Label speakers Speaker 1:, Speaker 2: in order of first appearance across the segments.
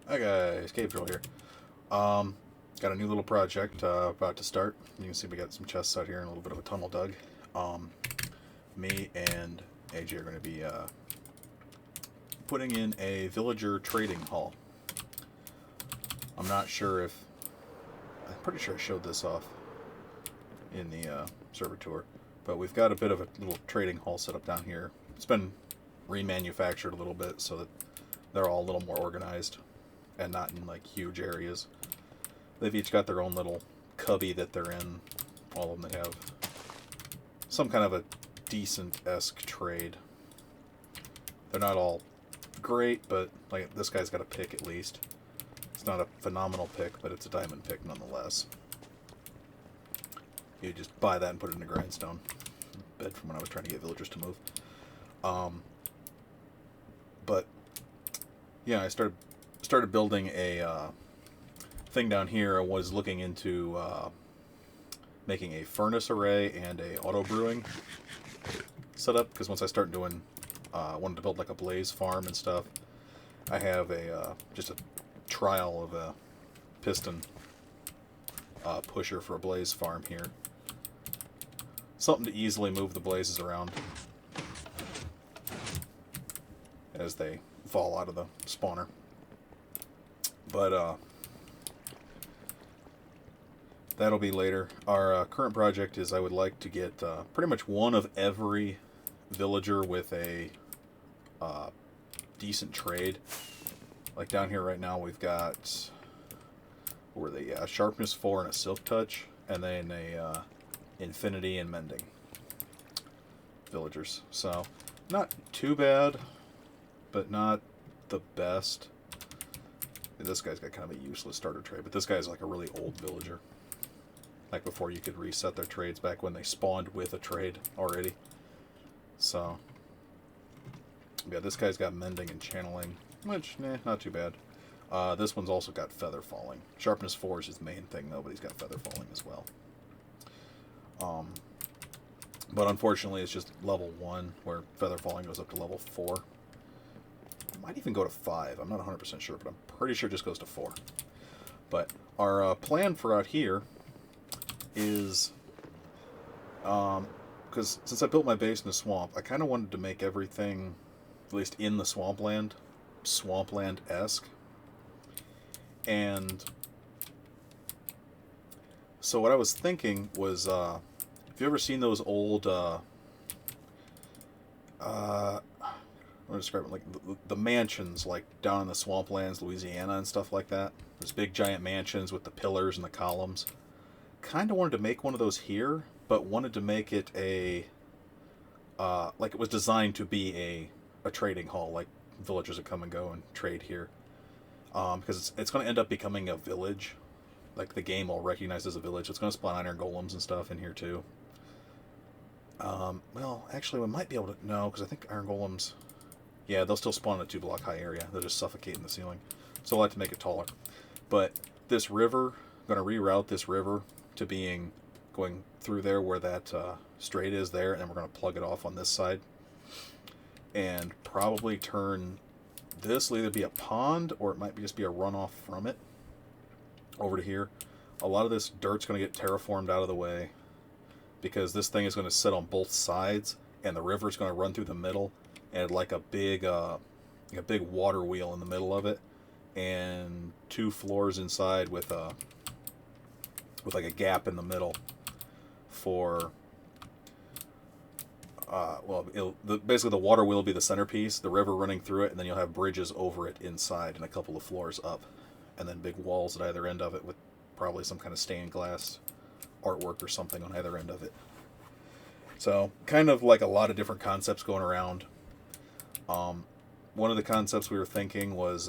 Speaker 1: Hi guys, Cave Drill here. Got a new little project about to start. You can see we got some chests out here and a little bit of a tunnel dug. Me and AJ are going to be putting in a villager trading hall. I'm not sure if... I'm pretty sure I showed this off in the server tour. But we've got a bit of a little trading hall set up down here. It's been remanufactured a little bit so that they're all a little more organized and not in like huge areas. They've each got their own little cubby that they're in. All of them that have some kind of a decent-esque trade. They're not all great, but like this guy's got a pick at least. It's not a phenomenal pick, but it's a diamond pick nonetheless. You just buy that and put it in a grindstone. Bed from when I was trying to get villagers to move. But yeah, I started building a thing down here. I was looking into making a furnace array and a auto brewing setup, because once I start doing wanted to build like a blaze farm and stuff. I have a just a trial of a piston pusher for a blaze farm here. Something to easily move the blazes around as they fall out of the spawner. But that'll be later. Our current project is I would like to get pretty much one of every villager with a decent trade. Like down here right now we've got, what were they? Sharpness 4 and a silk touch, and then a infinity and mending villagers. So not too bad, but not the best. This guy's got kind of a useless starter trade, but this guy's like a really old villager. Like before you could reset their trades, back when they spawned with a trade already. So yeah, this guy's got mending and channeling, which, not too bad. This one's also got feather falling. Sharpness 4 is his main thing though, but he's got feather falling as well. But unfortunately it's just level 1, where feather falling goes up to level 4. It might even go to 5, I'm not 100% sure, but I'm pretty sure it just goes to 4. But our plan for out here is, because since I built my base in the swamp, I kind of wanted to make everything, at least in the swampland-esque. And so what I was thinking was, have you ever seen those old, I want to describe it, like the mansions, like down in the swamplands, Louisiana and stuff like that? Those big giant mansions with the pillars and the columns. Kind of wanted to make one of those here, but wanted to make it a, like it was designed to be a trading hall, like villagers that come and go and trade here. Because it's going to end up becoming a village. Like the game will recognize as a village. It's going to spawn iron golems and stuff in here too. Well, actually we might be able to, no, because I think iron golems, yeah, they'll still spawn in a 2-block high area. They'll just suffocate in the ceiling. So I'll have to make it taller. But this river, I'm going to reroute this river to being going through there where that strait is there, and then we're going to plug it off on this side. And probably turn this, will either be a pond or it might just be a runoff from it over to here. A lot of this dirt's going to get terraformed out of the way, because this thing is going to sit on both sides, and the river's going to run through the middle, and like a big water wheel in the middle of it, and 2 floors inside with like a gap in the middle for basically the water wheel will be the centerpiece, the river running through it, and then you'll have bridges over it inside and a couple of floors up, and then big walls at either end of it with probably some kind of stained glass artwork or something on either end of it. So kind of like a lot of different concepts going around. One of the concepts we were thinking was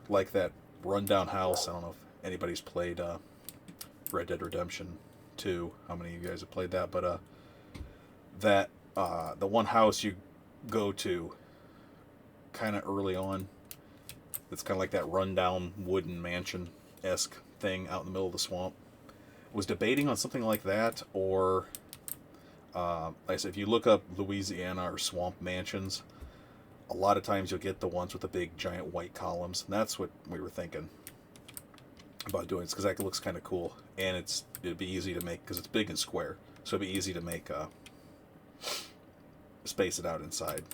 Speaker 1: like that rundown house. I don't know if anybody's played Red Dead Redemption 2. How many of you guys have played that? But that the one house you go to kind of early on, it's kind of like that rundown wooden mansion-esque thing out in the middle of the swamp. Was debating on something like that, or like I said, if you look up Louisiana or swamp mansions, A lot of times you'll get the ones with the big giant white columns, and that's what we were thinking about doing. It's because that looks kind of cool, and it'd be easy to make because it's big and square, so it'd be easy to make space it out inside,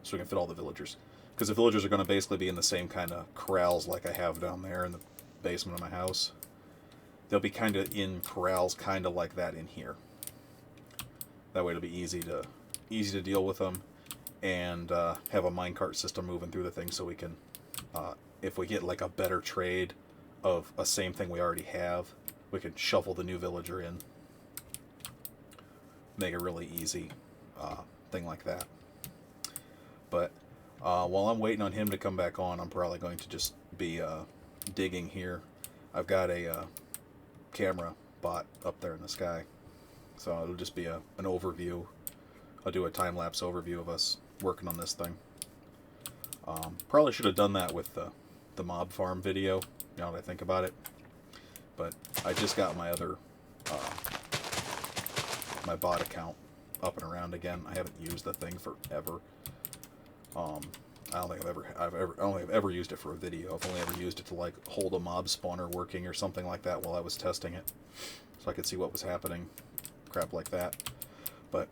Speaker 1: so we can fit all the villagers. Because the villagers are going to basically be in the same kind of corrals like I have down there in the basement of my house. They'll be kind of in corrals, kind of like that in here. That way it'll be easy to deal with them, and have a minecart system moving through the thing, so we can, if we get like a better trade of a same thing we already have, we can shuffle the new villager in. Make a really easy thing like that. But while I'm waiting on him to come back on, I'm probably going to just be digging here. I've got a camera bot up there in the sky, so it'll just be an overview. I'll do a time-lapse overview of us working on this thing. Probably should have done that with the mob farm video, now that I think about it. But I just got my other my bot account up and around again. I haven't used the thing forever. I don't think I've ever used it for a video. I've only ever used it to like hold a mob spawner working or something like that while I was testing it, so I could see what was happening, crap like that. But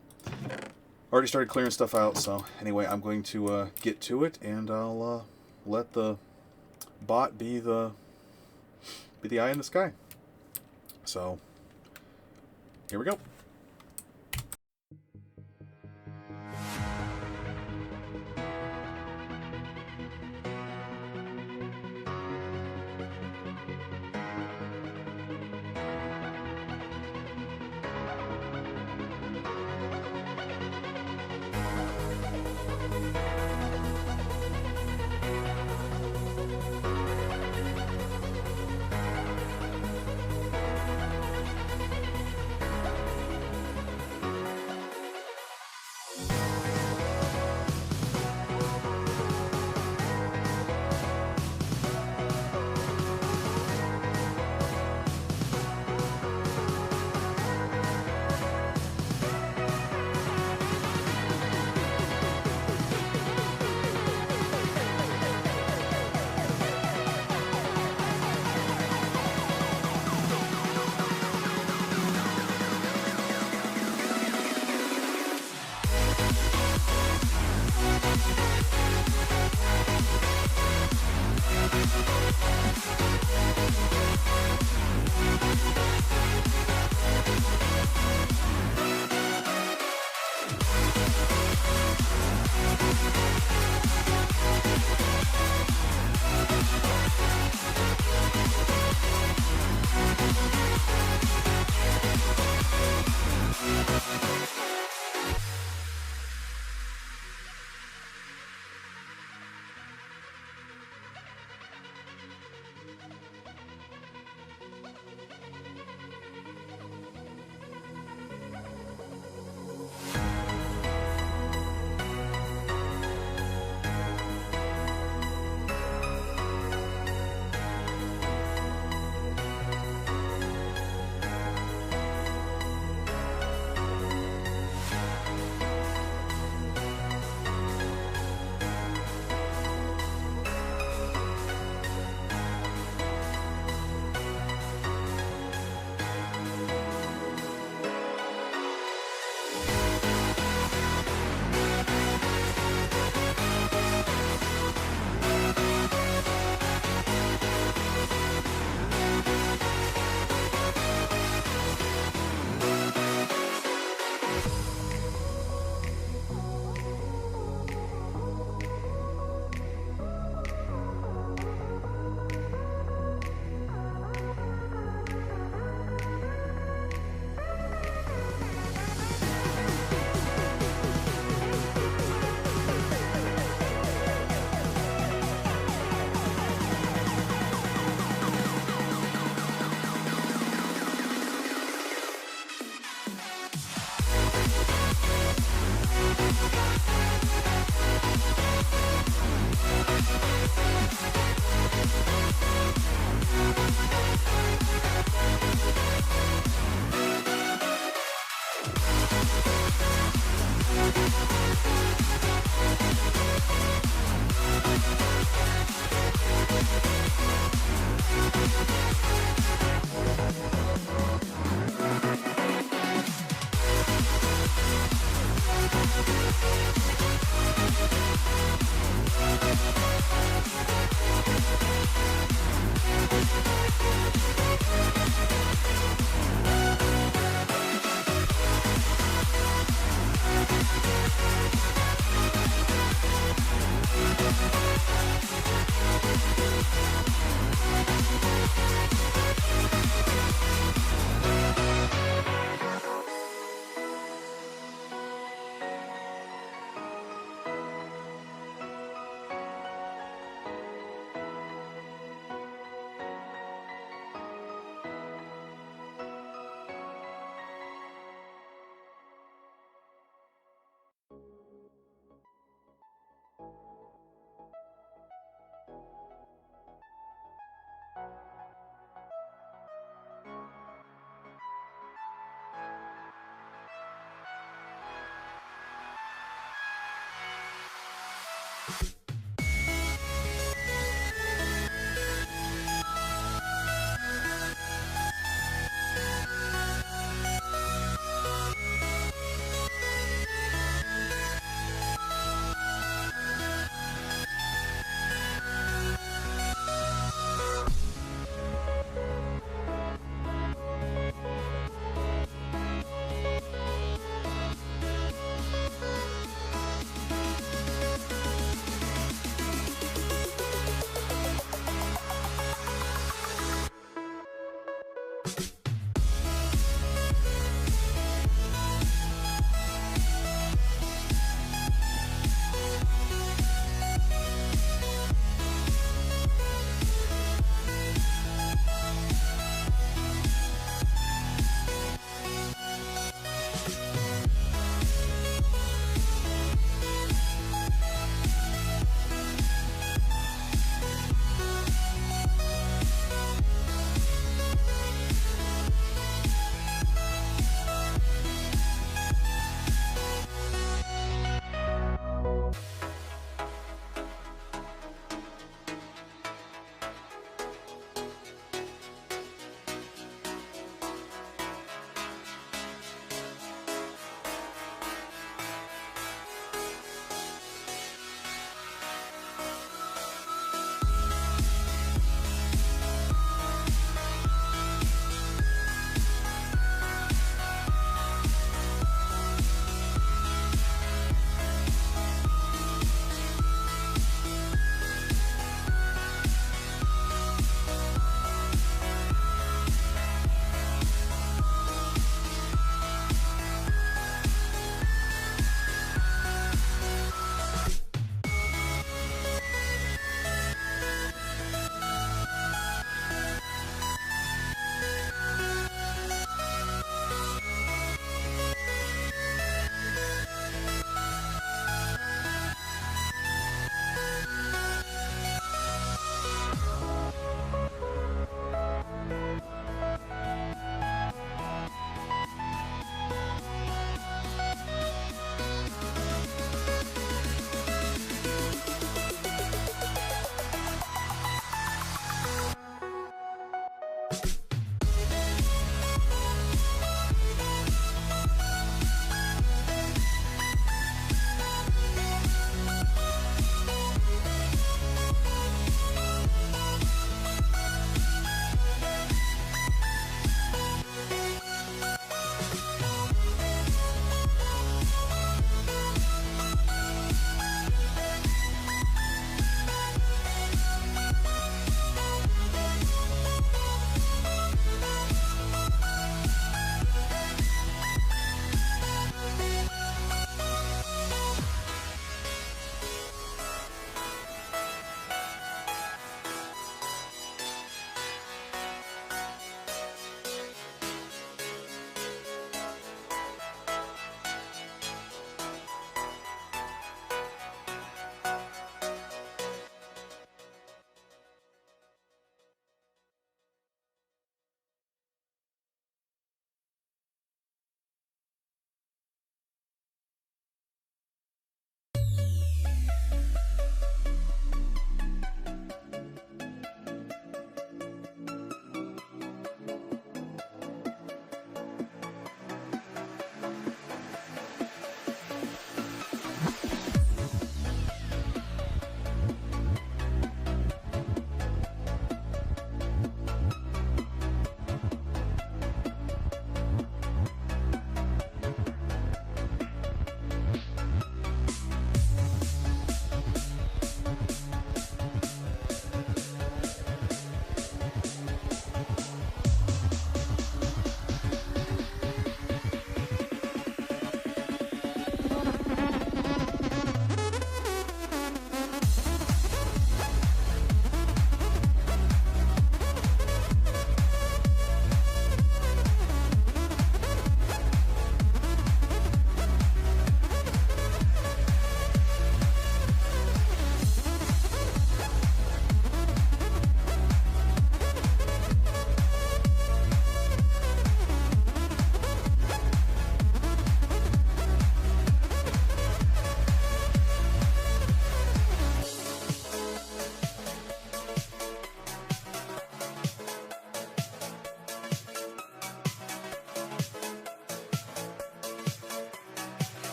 Speaker 1: already started clearing stuff out. So anyway, I'm going to get to it, and I'll let the bot be the eye in the sky. So here we go.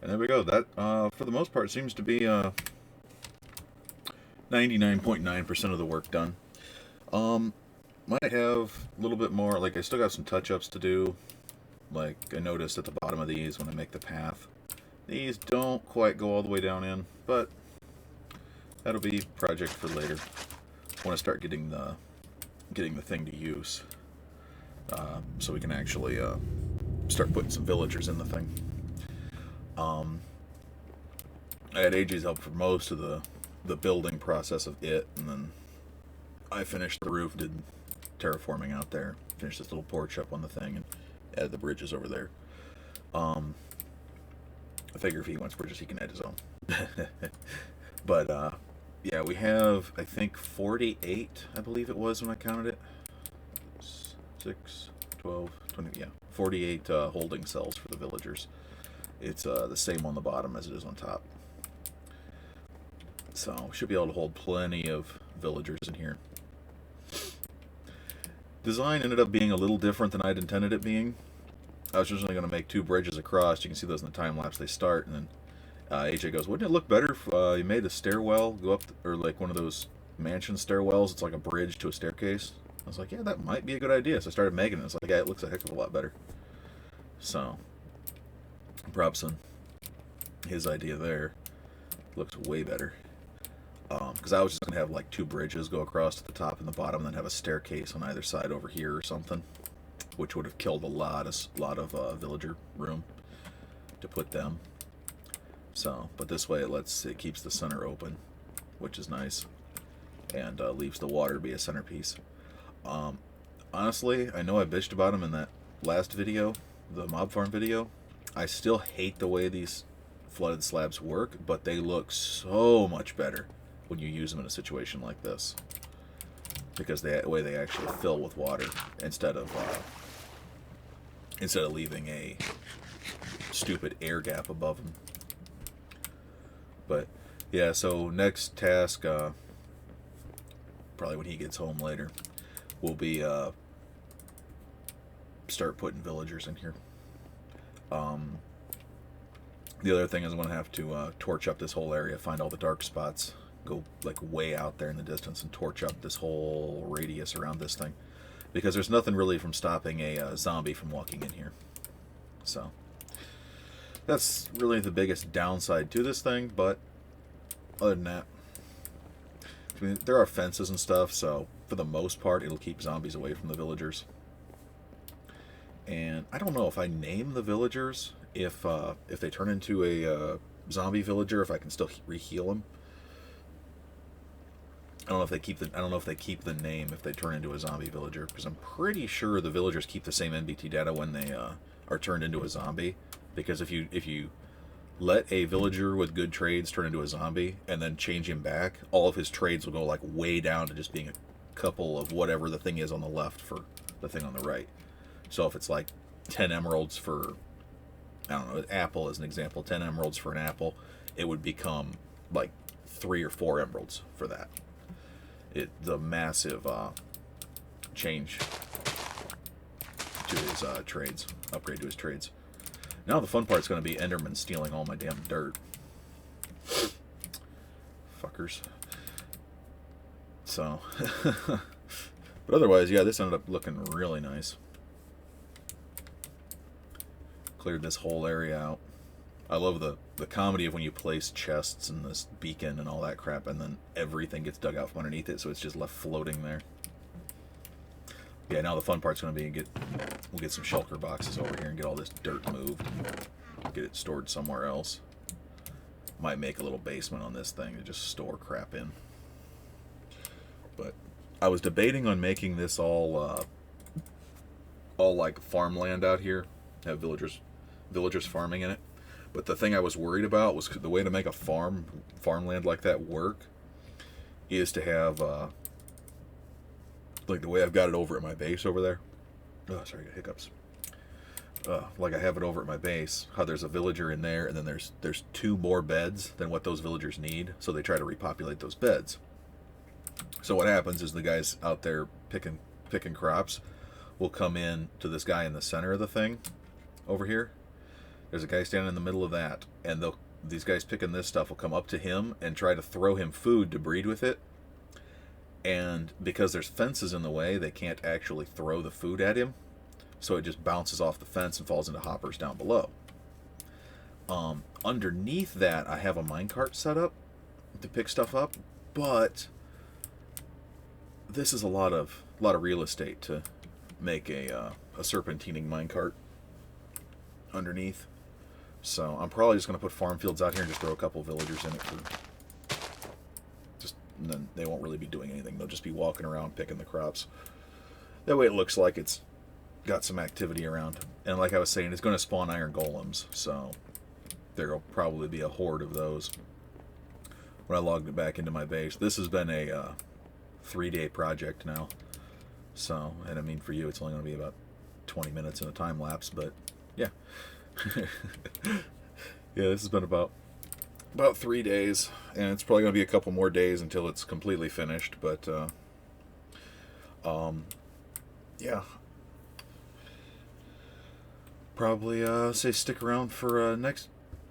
Speaker 1: And there we go. That, for the most part, seems to be 99.9% of the work done. Might have a little bit more, like I still got some touch-ups to do. Like I noticed at the bottom of these when I make the path. These don't quite go all the way down in, but that'll be project for later. I want to start getting the thing to use, so we can actually start putting some villagers in the thing. I had AJ's help for most of the building process of it, and then I finished the roof, did terraforming out there, finished this little porch up on the thing, and added the bridges over there. I figure if he wants bridges, he can add his own. But yeah, we have, I think, 48, I believe it was when I counted it. 6, 12, 20, yeah, 48 holding cells for the villagers. It's the same on the bottom as it is on top. So we should be able to hold plenty of villagers in here. Design ended up being a little different than I'd intended it being. I was originally going to make 2 bridges across. You can see those in the time lapse. They start, and then AJ goes, "Wouldn't it look better if you made the stairwell go up, or like one of those mansion stairwells? It's like a bridge to a staircase." I was like, "Yeah, that might be a good idea." So I started making it. It's like, yeah, it looks a heck of a lot better. So, props on his idea there. Looks way better. Because I was just going to have like 2 bridges go across to the top and the bottom, and then have a staircase on either side over here or something, which would have killed a lot of villager room to put them. So, but this way it keeps the center open, which is nice, and leaves the water to be a centerpiece. Honestly, I know I bitched about them in that last video, the mob farm video. I still hate the way these flooded slabs work, but they look so much better when you use them in a situation like this, because the way they actually fill with water instead of leaving a stupid air gap above them. But yeah, so next task, probably when he gets home later, will be start putting villagers in here. The other thing is I'm going to have to torch up this whole area, find all the dark spots, go like way out there in the distance and torch up this whole radius around this thing, because there's nothing really from stopping a zombie from walking in here. So that's really the biggest downside to this thing, but other than that, I mean, there are fences and stuff, so for the most part it'll keep zombies away from the villagers. And I don't know if I name the villagers, if they turn into a zombie villager, if I can still re-heal them. I don't know if they keep the name if they turn into a zombie villager, because I'm pretty sure the villagers keep the same NBT data when they are turned into a zombie. Because if you let a villager with good trades turn into a zombie and then change him back, all of his trades will go like way down to just being a couple of whatever the thing is on the left for the thing on the right. So if it's like 10 emeralds for, I don't know, an apple as an example, 10 emeralds for an apple, it would become like 3 or 4 emeralds for that. The massive change to his trades, upgrade to his trades. Now the fun part's going to be Enderman stealing all my damn dirt. Fuckers. So, but otherwise, yeah, this ended up looking really nice. Cleared this whole area out. I love the comedy of when you place chests and this beacon and all that crap, and then everything gets dug out from underneath it, so it's just left floating there. Yeah, now the fun part's going to be we'll get some shulker boxes over here and get all this dirt moved, get it stored somewhere else. Might make a little basement on this thing to just store crap in. But I was debating on making this all like farmland out here, have villagers farming in it. But the thing I was worried about was the way to make a farmland like that work is to have like the way I've got it over at my base over there. Oh, sorry, I got hiccups. Like I have it over at my base, how there's a villager in there, and then there's 2 more beds than what those villagers need, so they try to repopulate those beds. So what happens is the guys out there picking crops will come in to this guy in the center of the thing over here, There's a guy standing in the middle of that, and these guys picking this stuff will come up to him and try to throw him food to breed with it. And because there's fences in the way, they can't actually throw the food at him. So it just bounces off the fence and falls into hoppers down below. Underneath that, I have a minecart set up to pick stuff up, but this is a lot of real estate to make a serpentining minecart underneath. So I'm probably just going to put farm fields out here and just throw a couple villagers in it and then they won't really be doing anything. They'll just be walking around picking the crops. That way it looks like it's got some activity around. And like I was saying, it's going to spawn iron golems, so there'll probably be a horde of those when I logged it back into my base. This has been a 3-day project now. So, and I mean, for you, it's only going to be about 20 minutes in a time lapse, but yeah. Yeah, this has been about 3 days, and it's probably going to be a couple more days until it's completely finished, but yeah. Probably say stick around for next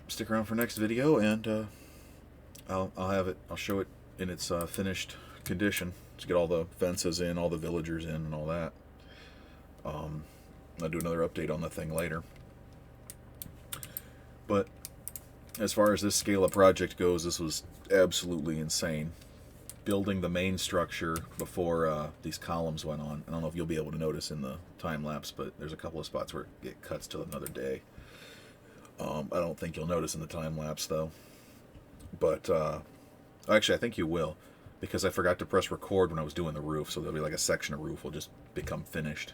Speaker 1: video, and I'll show it in its finished condition to get all the fences in, all the villagers in, and all that. I'll do another update on the thing later. But as far as this scale of project goes, this was absolutely insane. Building the main structure before these columns went on. I don't know if you'll be able to notice in the time lapse, but there's a couple of spots where it cuts to another day. I don't think you'll notice in the time lapse though. But actually, I think you will, because I forgot to press record when I was doing the roof, so there'll be like a section of roof will just become finished.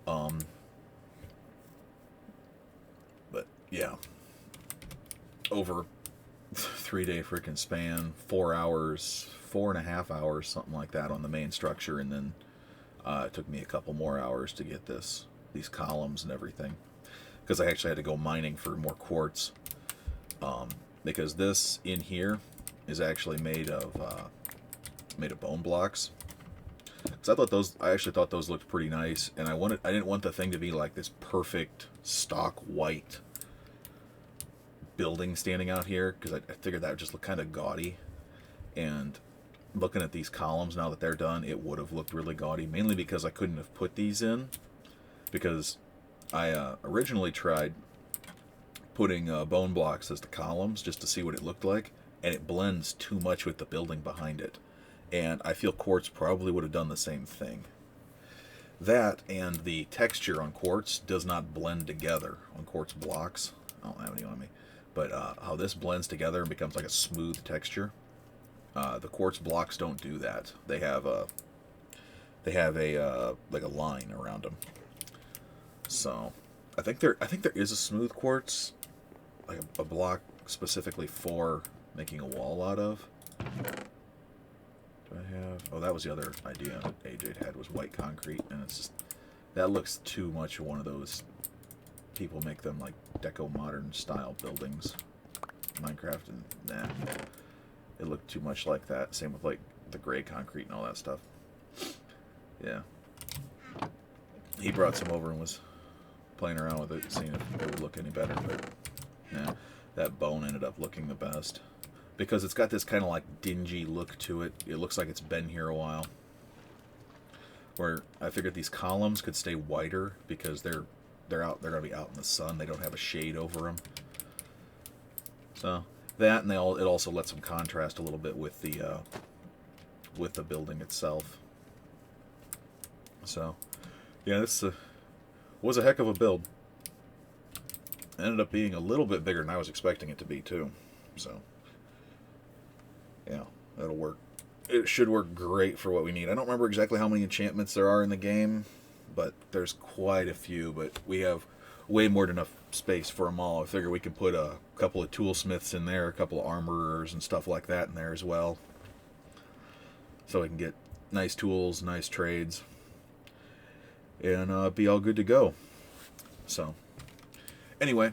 Speaker 1: But yeah, over 3-day freaking span, 4 hours, 4.5 hours, something like that on the main structure, and then it took me a couple more hours to get these columns and everything, because I actually had to go mining for more quartz, because this in here is actually made of bone blocks. Because I actually thought those looked pretty nice, and I didn't want the thing to be like this perfect stock white building standing out here, because I figured that would just look kind of gaudy. And looking at these columns now that they're done, it would have looked really gaudy, mainly because I couldn't have put these in, because I originally tried putting bone blocks as the columns just to see what it looked like, and it blends too much with the building behind it. And I feel quartz probably would have done the same thing. That and the texture on quartz does not blend together on quartz blocks. I don't have any on me. But how this blends together and becomes like a smooth texture. The quartz blocks don't do that. They have a like a line around them. So I think there is a smooth quartz, like a block specifically for making a wall out of. I have, oh, that was the other idea that AJ had, was white concrete, and it's just, that looks too much of one of those, people make them like deco modern style buildings, Minecraft, and nah, it looked too much like that. Same with like the gray concrete and all that stuff. Yeah, he brought some over and was playing around with it, seeing if it would look any better, but yeah, that bone ended up looking the best. Because it's got this kind of like dingy look to it. It looks like it's been here a while. Where I figured these columns could stay whiter because they're going to be out in the sun. They don't have a shade over them. So that, and it also lets them contrast a little bit with the building itself. So yeah, this was a heck of a build. It ended up being a little bit bigger than I was expecting it to be too. So yeah, that'll work. It should work great for what we need. I don't remember exactly how many enchantments there are in the game, but there's quite a few, but we have way more than enough space for them all. I figure we can put a couple of toolsmiths in there, a couple of armorers and stuff like that in there as well. So we can get nice tools, nice trades, and be all good to go. So, anyway,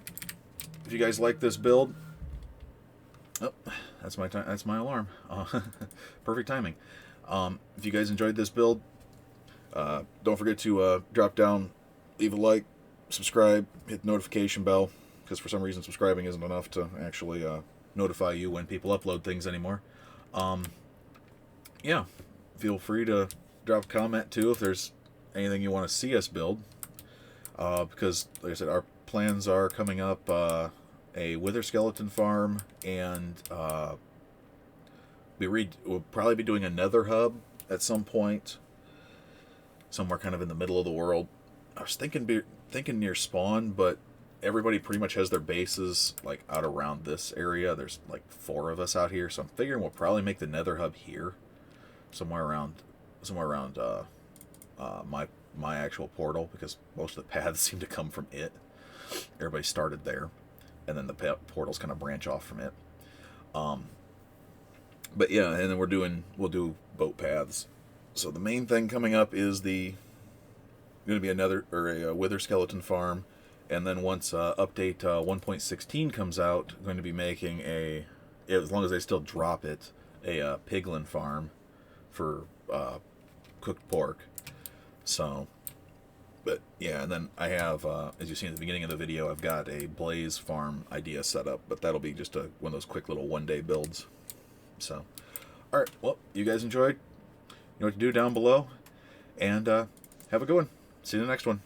Speaker 1: if you guys like this build, oh, that's my time. That's my alarm. Perfect timing. If you guys enjoyed this build, don't forget to drop down, leave a like, subscribe, hit the notification bell, because for some reason subscribing isn't enough to actually notify you when people upload things anymore. Yeah, feel free to drop a comment too if there's anything you want to see us build. Because, like I said, our plans are coming up a wither skeleton farm, and we'll probably be doing a nether hub at some point, somewhere kind of in the middle of the world. I was thinking near spawn, but everybody pretty much has their bases like out around this area. There's like 4 of us out here, so I'm figuring we'll probably make the nether hub here, somewhere around my actual portal, because most of the paths seem to come from it. Everybody started there, and then the portals kind of branch off from it. But yeah, and then we'll do boat paths. So the main thing coming up is going to be a wither skeleton farm, and then once update 1.16 comes out, I'm going to be making as long as they still drop it, a piglin farm for cooked pork. So, but yeah, and then I have, as you see at the beginning of the video, I've got a blaze farm idea set up, but that'll be just one of those quick little one-day builds. So, all right, well, you guys enjoyed. You know what to do down below, and have a good one. See you in the next one.